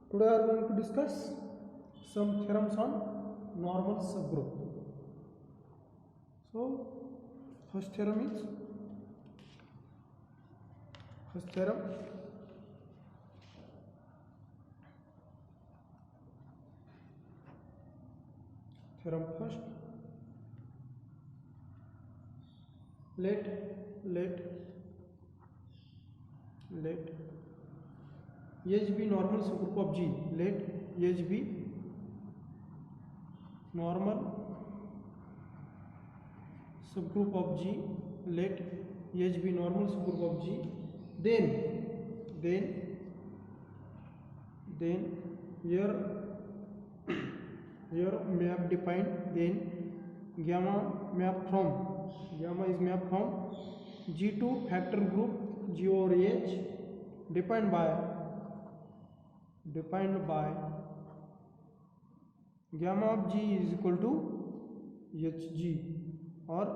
Today we are going to discuss some theorems on normal subgroup. So first theorem first, let H be normal subgroup of G. Let H be normal subgroup of G. Let H be normal subgroup of G. Then here map defined. Then gamma is map from G2 factor group G over H defined by gamma of G is equal to Hg or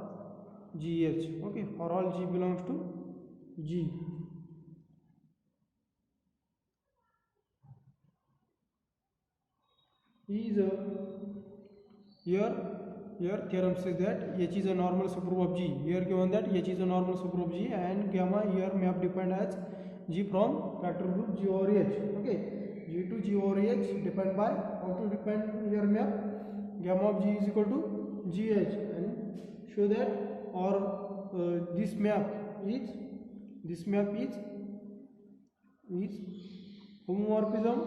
Gh. Okay, for all G belongs to G. Here theorem says that H is a normal subgroup of G. Here given that H is a normal subgroup of G, and gamma here map defined as G from factor group G over H. Okay, G to G over H defined by, how to define here map? Gamma of G is equal to Gh, and show that, or this map is homomorphism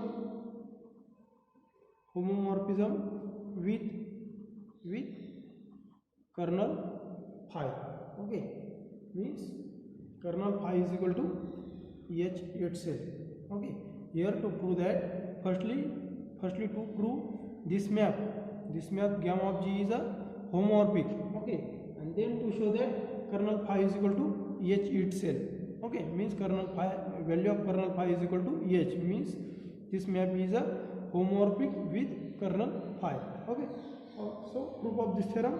with kernel phi. Okay, means kernel phi is equal to H itself. Okay, here to prove that, firstly to prove this map gamma of G is a homomorphic. Okay, and then to show that kernel phi is equal to H itself. Okay, means kernel phi, value of kernel phi is equal to H, means this map is a homomorphic with kernel phi. Okay, so proof of this theorem.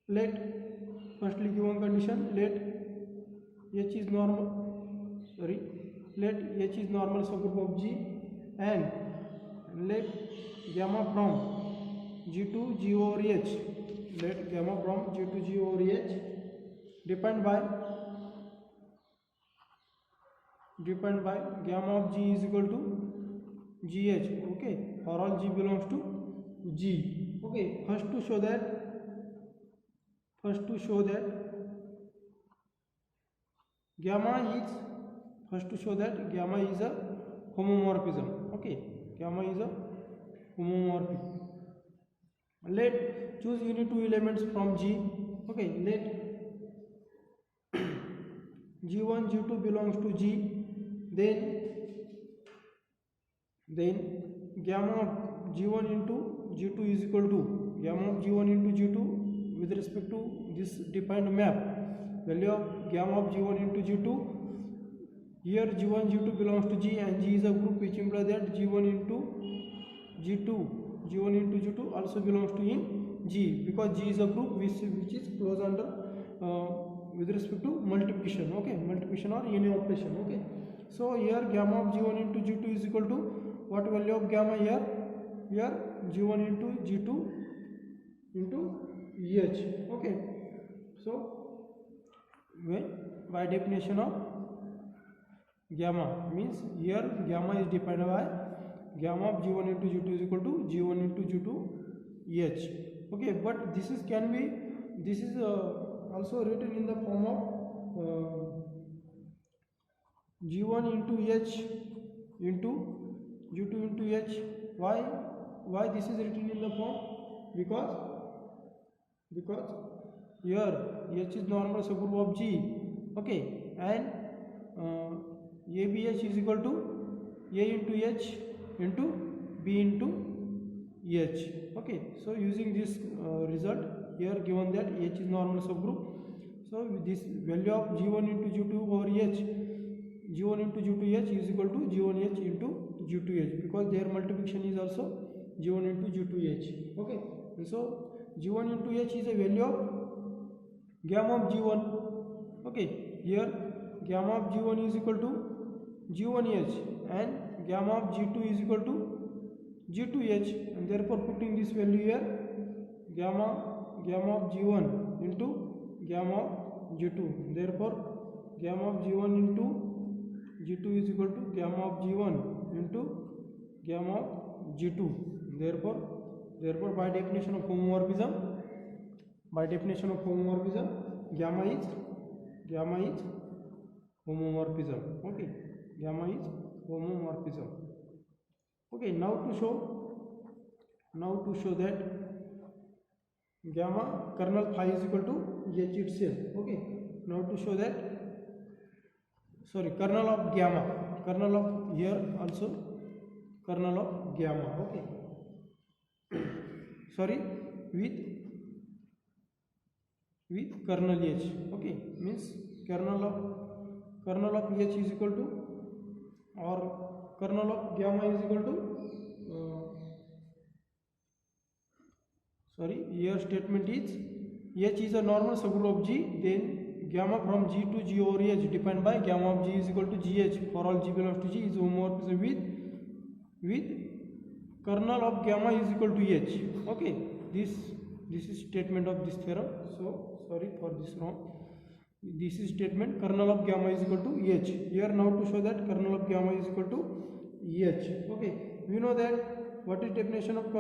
Let firstly given condition, let H is normal subgroup of G, and let gamma from G to G over H, let gamma from G to G over H defined by gamma of G is equal to Gh. Okay, for all G belongs to G. Okay, first to show that gamma is a homomorphism. Okay, gamma is a homomorphic. Let choose any two elements from G. Okay, let G1 G2 belongs to G, then gamma of G1 into G2 is equal to gamma of G1 into G2 with respect to this defined map, value of gamma of G1 into G2. Here G1 G2 belongs to G, and G is a group, which implies that G1 into G2 also belongs to in G, because G is a group which is closed under with respect to multiplication. Okay, multiplication or any operation. Okay, so here gamma of G1 into G2 is equal to what value of gamma here? Here G1 into G2 into H. Okay, so by definition of gamma, means here gamma is defined by gamma of G1 into G2 is equal to G1 into G2 H. Okay, but this is also written in the form of G1 into H into G2 into H. Why this is written in the form? Because here H is normal subgroup of G. Okay, and ABH is equal to A into H into B into H. Okay, so using this result, here given that H is normal subgroup, so with this value of G1 into G2 over H, G1 into G2H is equal to G1H into G2H, because their multiplication is also G1 into G2H. Okay, and so G1 into H is a value of gamma of G1. Okay, here gamma of G1 is equal to G1H and gamma of G2 is equal to G2H, and therefore putting this value here, gamma of G1 into gamma of G2, therefore gamma of G1 into G2 is equal to gamma of G1 into gamma of G2, therefore by definition of homomorphism, gamma is homomorphism. Okay, gamma is homomorphism. Okay, now to show that gamma kernel phi is equal to H itself. Okay, now to show that, sorry, kernel of gamma, kernel of here also kernel of gamma. Okay, sorry, with kernel H. Okay, means kernel of H is equal to, or kernel of gamma is equal to here statement is H is a normal subgroup of G, then gamma from G to G over H defined by gamma of G is equal to GH for all G belongs to G is homomorphism with kernel of gamma is equal to H. Okay, this is statement of this theorem. So sorry for this wrong. This is statement kernel of gamma is equal to H. Here now to show that kernel of gamma is equal to H. Okay, we know that what is definition of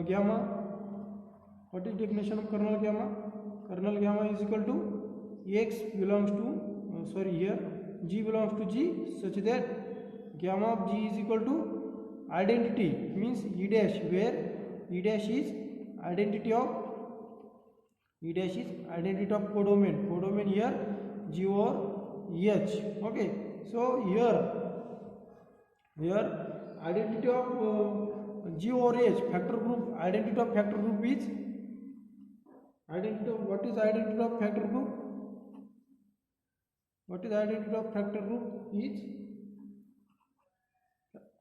gamma? What is definition of kernel gamma? Kernel gamma is equal to X belongs to here G belongs to G such that gamma of G is equal to identity, means E dash, where E dash is identity of codomain here G over H. Okay, so here identity of G over H factor group, identity of factor group is what is identity of factor group? What is identity of factor group is?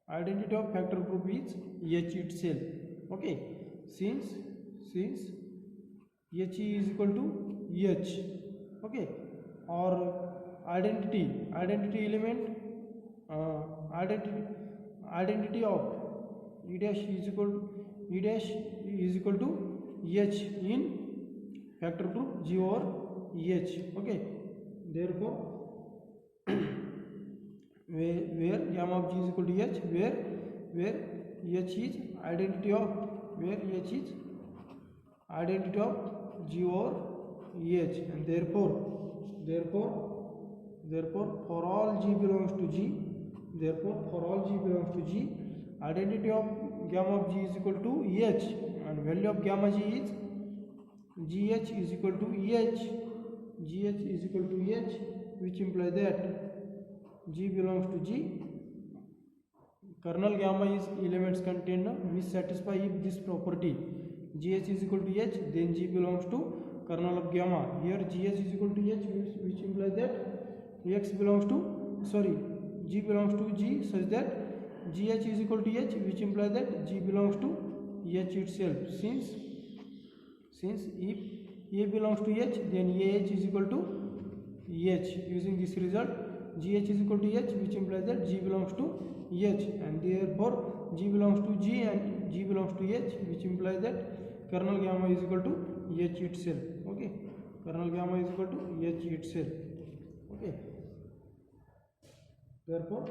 Identity of factor group is H itself. Okay, since H is equal to H. Okay, or identity element, identity of E dash is equal to H in factor group G over H. Okay, therefore where gamma of G is equal to H, where H is identity of G over H, and therefore for all G belongs to G, identity of gamma of G is equal to H, and value of gamma G is GH is equal to EH, which implies that G belongs to G. Kernel gamma is elements contained which satisfy if this property GH is equal to H, then G belongs to kernel of gamma. Here GH is equal to H, which implies that G belongs to G such that GH is equal to H, which implies that G belongs to H itself. Since if A belongs to H, then AH is equal to H. Using this result, GH is equal to H, which implies that G belongs to H, and therefore G belongs to G and G belongs to H, which implies that kernel gamma is equal to H itself. Okay, kernel gamma is equal to H itself. Okay, therefore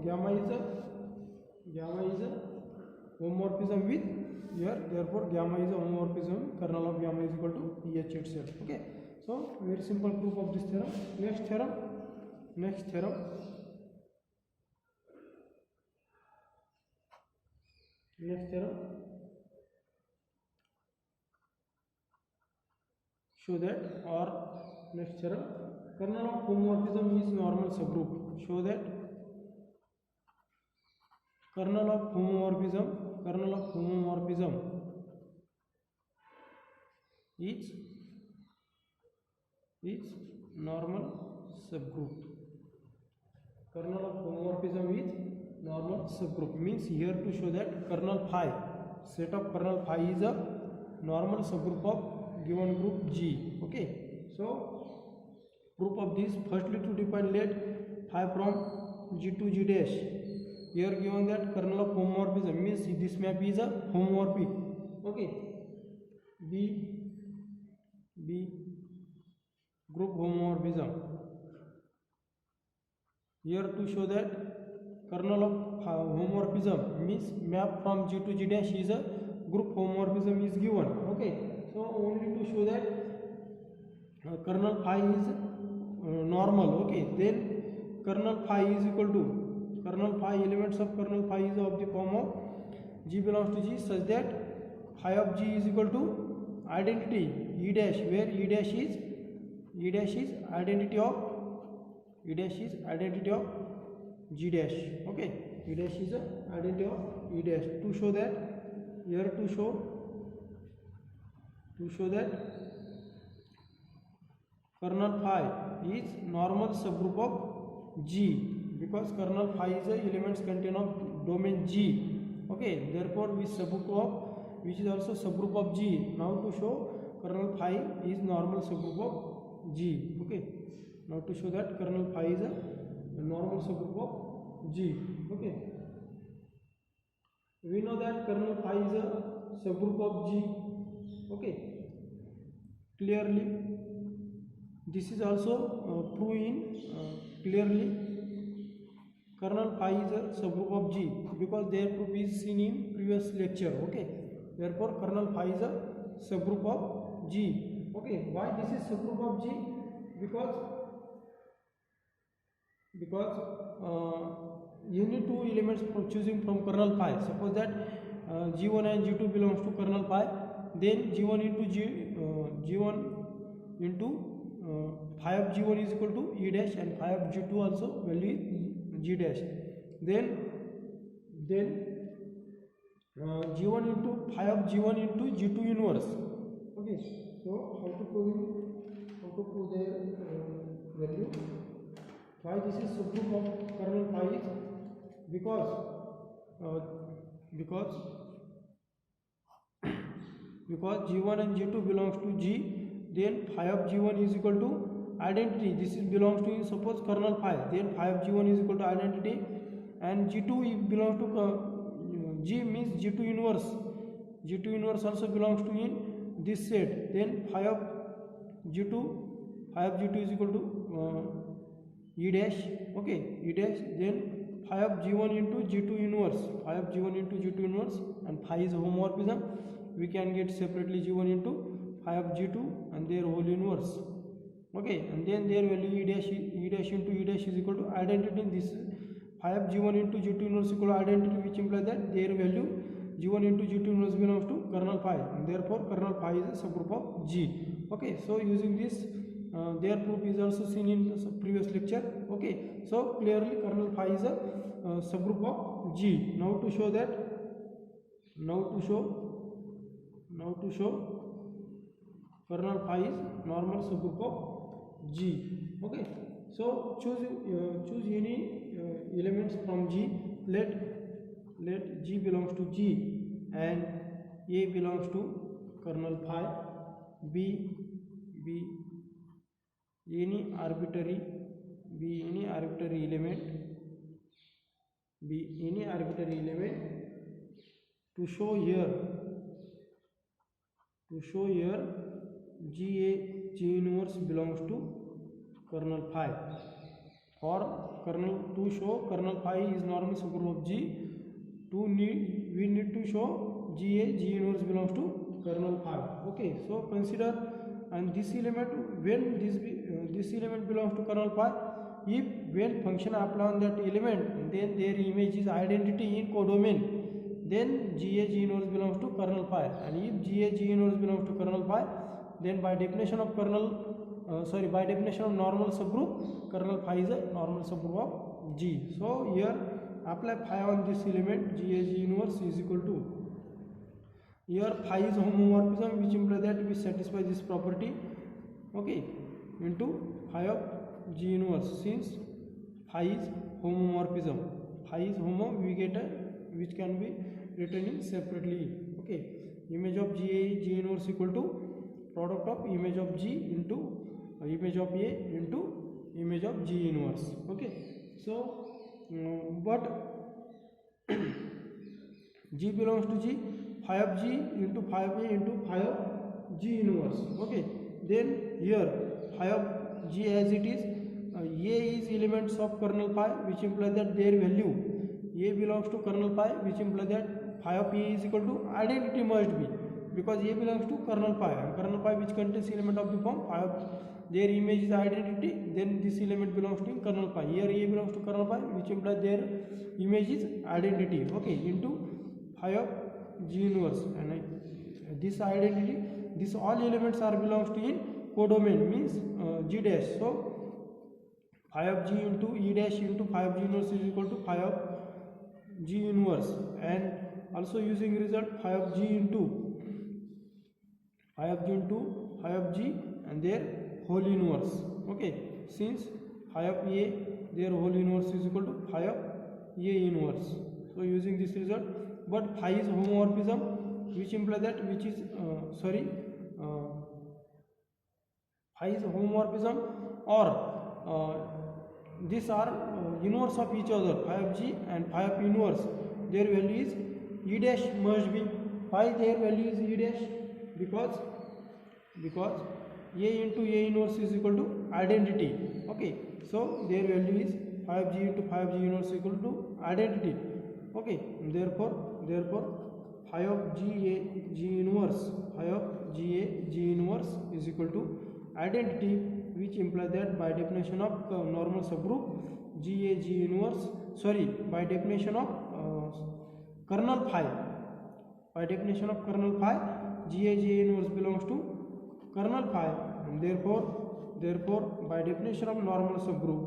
gamma is a homomorphism with here. Therefore gamma is a homomorphism. Kernel of gamma is equal to H itself. Okay, so very simple proof of this theorem. Next theorem. Show that, or next theorem, kernel of homomorphism is normal subgroup. Show that kernel of homomorphism is normal subgroup. Kernel of homomorphism is normal subgroup, means here to show that kernel phi, set of kernel phi is a normal subgroup of given group G. Okay, So proof of this, firstly to define let phi from G to G dash. Here given that kernel of homomorphism means this map is a homomorphic. Okay, B group homomorphism. Here to show that kernel of homomorphism means map from G to G dash is a group homomorphism is given. Okay, so only to show that kernel phi is normal. Okay, then kernel phi is equal to kernel phi, elements of kernel phi is of the form of G belongs to G such that phi of G is equal to identity E dash, where E dash is identity of G dash. Okay, E dash is a identity of E dash. To show that here to show that kernel phi is normal subgroup of G, because kernel phi is the elements contain of domain G. Okay, therefore which subgroup of, which is also subgroup of G. Now to show kernel phi is normal subgroup of G. Okay, now to show that kernel phi is a normal subgroup of G. Okay, we know that kernel phi is a subgroup of G. Okay, clearly this is also proving clearly kernel phi is a subgroup of G, because their proof is seen in previous lecture. Okay, therefore kernel phi is a subgroup of G. Okay, why this is subgroup of G? Because any two elements for choosing from kernel phi. Suppose that G1 and G2 belongs to kernel phi, then G1 into phi of G1 is equal to E dash, and phi of G2 also value is G dash. Then G1 into phi of G1 into G2 inverse. Okay, so how to prove their value? Why this is subgroup of kernel phi is because G1 and G2 belongs to G, then phi of G1 is equal to identity. This is belongs to, suppose kernel phi, then phi of G1 is equal to identity, and G2 belongs to G means G2 inverse. G2 inverse also belongs to in this set. Then phi of G2 is equal to E dash. Okay, E dash. Then phi of G1 into G2 inverse, and phi is homomorphism. We can get separately G1 into phi of G2 and their whole inverse. Okay, and then their value E dash into E dash is equal to identity. This phi of G1 into G2 inverse equal to identity, which implies that their value G1 into G2 inverse belongs to kernel phi, and therefore kernel phi is a subgroup of G. Okay, so using this their proof is also seen in the previous lecture. Okay, so clearly kernel phi is a subgroup of G. Now to show kernel phi is normal subgroup of G. Okay, so choose any elements from G. Let G belongs to G and A belongs to kernel phi, B any arbitrary element, to show here G inverse belongs to kernel phi, or to show kernel phi is normal subgroup of G. We need to show G inverse belongs to kernel phi. Okay, so consider, and this element, when this element belongs to kernel phi, if when function apply on that element, then their image is identity in codomain, then G inverse belongs to kernel phi. And if G inverse belongs to kernel phi, then by definition of normal subgroup, kernel phi is a normal subgroup of G. So here apply phi on this element, G inverse is equal to, here phi is homomorphism, which implies that we satisfy this property. Okay, into phi of G inverse, since phi is homomorphism, we get a, which can be written in separately. Okay, image of G inverse equal to product of image of G into image of A into image of G inverse. Okay, so but G belongs to G, phi of G into phi of A into phi of G inverse. Okay, then here phi of G as it is, A is elements of kernel phi, which implies that their value A belongs to kernel phi, which implies that phi of A is equal to identity must be, because A belongs to kernel phi, and kernel phi which contains element of the form phi of their image is identity, then this element belongs to kernel phi. Here A belongs to kernel phi, which implies their image is identity. Okay, into phi of G inverse, and this identity, this all elements are belongs to in codomain, means G dash. So phi of G into E dash into phi of G inverse is equal to phi of G inverse, and also using result phi of G into phi of G and their whole inverse. Okay, since phi of A their whole inverse is equal to phi of A inverse, so using this result, but phi is homomorphism, which implies that phi is homomorphism, or these are inverse of each other. Phi of G and phi of inverse, their value is E dash must be. Why their value is E dash? Because A into A inverse is equal to identity. Okay, so their value is phi of G into phi of G inverse equal to identity. Okay, therefore phi of G inverse is equal to identity, which implies that by definition of normal subgroup G inverse, by definition of kernel phi, G inverse belongs to kernel phi, and therefore by definition of normal subgroup,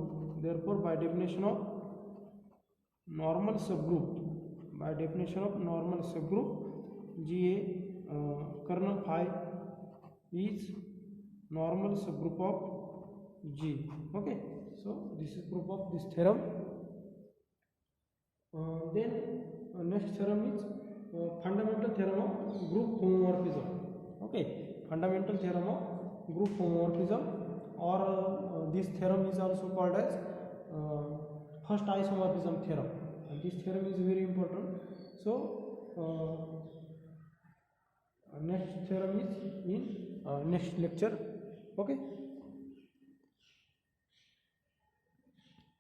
kernel phi is normal subgroup of G. Okay, so this is proof of this theorem. Then next theorem is fundamental theorem of group homomorphism. Okay, fundamental theorem of group homomorphism, or this theorem is also called as first isomorphism theorem, and this theorem is very important. So next theorem is in next lecture. Okay.